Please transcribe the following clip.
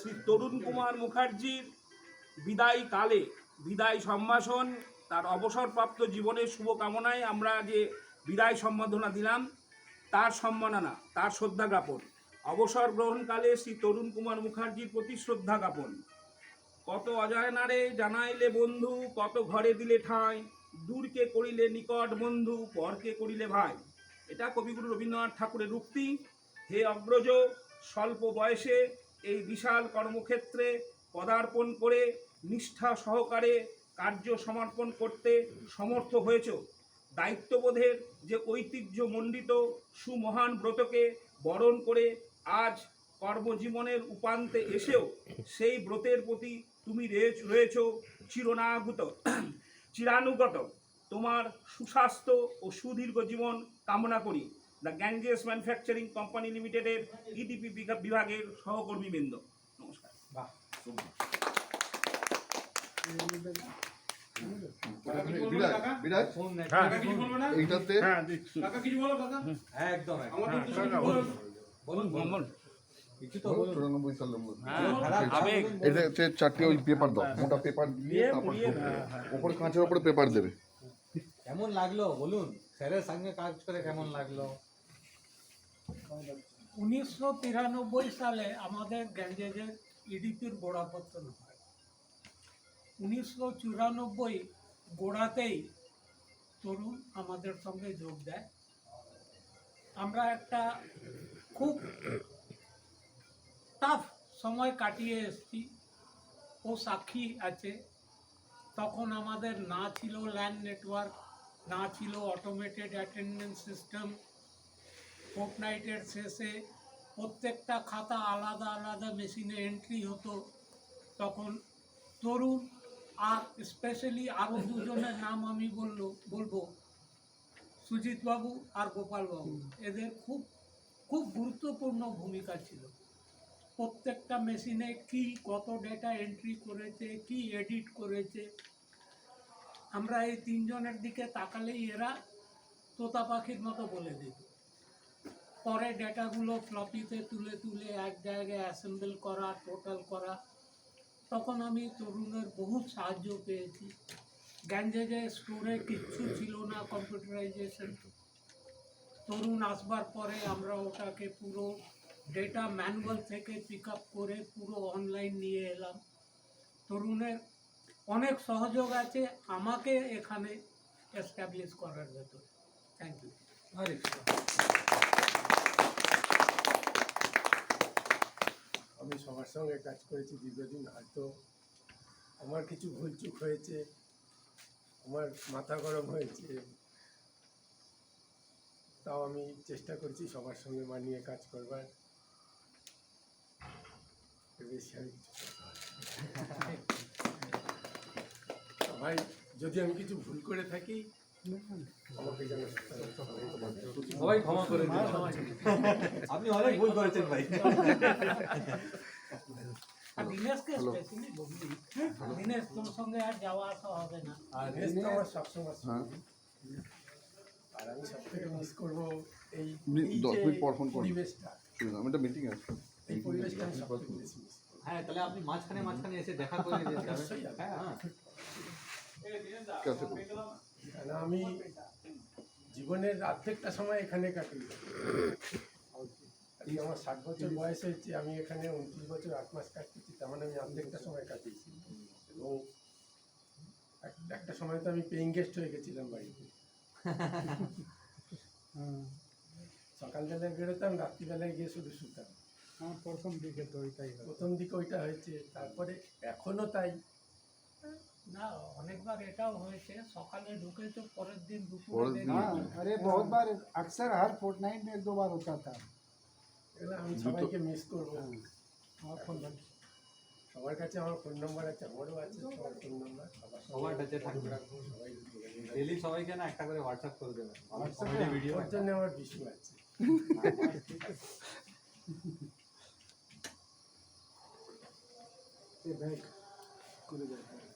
শ্রী তরুণ কুমার মুখার্জির বিদায় কালে বিদায় সম্ভাষণ, তার অবসরপ্রাপ্ত জীবনের শুভকামনায় আমরা যে বিদায় সম্বর্ধনা দিলাম, তার সম্মাননা, তার শ্রদ্ধা জ্ঞাপন। অবসর গ্রহণকালে শ্রী তরুণ কুমার মুখার্জির প্রতি শ্রদ্ধা জ্ঞাপন। কত অজানারে জানাইলে বন্ধু, কত ঘরে দিলে ঠাঁই, দূরকে করিলে নিকট বন্ধু, পরকে করিলে ভাই। এটা কবিগুরু রবীন্দ্রনাথ ঠাকুরের উক্তি। হে অগ্রজ, স্বল্প বয়সে এই বিশাল কর্মক্ষেত্রে পদার্পণ করে নিষ্ঠা সহকারে কার্য সমর্পণ করতে সমর্থ হয়েছ। দায়িত্ববোধের যে ঐতিহ্যমণ্ডিত সুমহান ব্রতকে বরণ করে আজ কর্মজীবনের উপান্তে এসেও সেই ব্রতের প্রতি তুমি রয়েছ চিরানুগত। তোমার সুস্বাস্থ্য ও সুদীর্ঘ জীবন কামনা করি। দ্য গ্যাঞ্জেস ম্যানুফ্যাকচারিং কোম্পানি লিমিটেডের ইডিপি বিভাগের সহকর্মীবৃন্দ, নমস্কার। চারটে ওই পেপার দাও, মোটা পেপার দিয়ে তারপর উপরে কাঁচের উপরে পেপার দেবে। কেমন লাগলো বলুন, স্যারের সঙ্গে কাজ করে কেমন লাগলো? 1993 সালে আমাদের গ্যাঞ্জেজের ইডিপির গোড়াপত্তন হয়। 1994 গোড়াতেই তরুণ আমাদের সঙ্গে যোগ দেয়। আমরা একটা খুব টাফ সময় কাটিয়ে এসেছি, ও সাক্ষী আছে। তখন আমাদের না ছিল ল্যান্ড নেটওয়ার্ক, না ছিল অটোমেটেড অ্যাটেন্ডেন্স সিস্টেম। ফোর্টনাইটের শেষে প্রত্যেকটা খাতা আলাদা আলাদা মেশিনে এন্ট্রি হতো। তখন তরুণ আর স্পেশালি আরও দুজনের নাম আমি বলবো, সুজিতবাবু আর গোপালবাবু, এদের খুব খুব গুরুত্বপূর্ণ ভূমিকা ছিল। প্রত্যেকটা মেশিনে কি কত ডেটা এন্ট্রি করেছে, কি এডিট করেছে, আমরা এই তিনজনের দিকে তাকালেই এরা তোতা পাখির মতো বলে দিত। পরে ডেটাগুলো ফ্লপিতে তুলে তুলে এক জায়গায় অ্যাসেম্বল করা, টোটাল করা। তখন আমি তরুণের বহু সাহায্য পেয়েছি। গ্যাঞ্জেজে স্টোরে কিচ্ছু ছিল না, কম্পিউটারাইজেশন। তরুণ আসবার পরে আমরা ওটাকে পুরো ডেটা ম্যানুয়াল থেকে পিক আপ করে পুরো অনলাইন নিয়ে এলাম। তরুণের অনেক সহযোগ আছে আমাকে এখানে এস্টাবলিশ করার ভেতর। Thank you. আমি সবার সঙ্গে কাজ করেছি দীর্ঘদিন। হয়তো আমার কিছু ভুলচুক হয়েছে, আমার মাথা গরম হয়েছে, তাও আমি চেষ্টা করছি সবার সঙ্গে মানিয়ে কাজ করবার। বেশি আমি ভাই, যদি আমি কিছু ভুল করে থাকি আমাকে যেন সবাই ক্ষমা করে দিন। আপনি অনেক ভুল করেছেন ভাই। আর দিনেশকে স্পেশালি বলবি, দিনেশ তোর সঙ্গে আর যাওয়া আসা হবে না। আর আমার সবসময়, আর আমি সব থেকে মিস করবো এই পরিবেশটা। মিটিং আছে, এই পরিবেশটা আমি সব থেকে বেশি মিস করবো। হ্যাঁ, তাহলে আপনি মাঝখানে এসে দেখা করে দিয়ে যাবেন। হ্যাঁ, কারণ আমি জীবনের অর্ধেকটা সময় এখানে কাটিয়ে, আমার 60 বছর বয়স হয়েছে, আমি এখানে 29 বছর 8 মাস কাটিয়েছি। তেমন আমি অর্ধেকটা সময় কাটিয়েছি। এবং একটা সময় তো আমি পেইং গেস্ট হয়ে গেছিলাম বাড়িতে। সকালবেলায় বেরোতাম, রাত্রিবেলায় গিয়ে শুধু শুতাম। প্রথম দিকে তো ওইটা হয়েছে। তারপরে এখনো তাই না, অনেকবার এটাও হয়েছে, সকালে ঢুকে তো পরের দিন দুপুরে। अरे बहुत बार, अक्सर हर फोर्टनाइट में 1-2 बार होता था। আমি সবাইকে মিস করবো। সবার কাছে আমার ফোন নাম্বার আছে, আমারও আছে সবার ফোন নাম্বার। সবার কাছে থাকবে, সবাই ডেইলি সবাইকে না একটা করে হোয়াটসঅ্যাপ করে দেবেন। ভিডিও ওর জন্য আমার বিশু আছে। बैग खुल जाता है।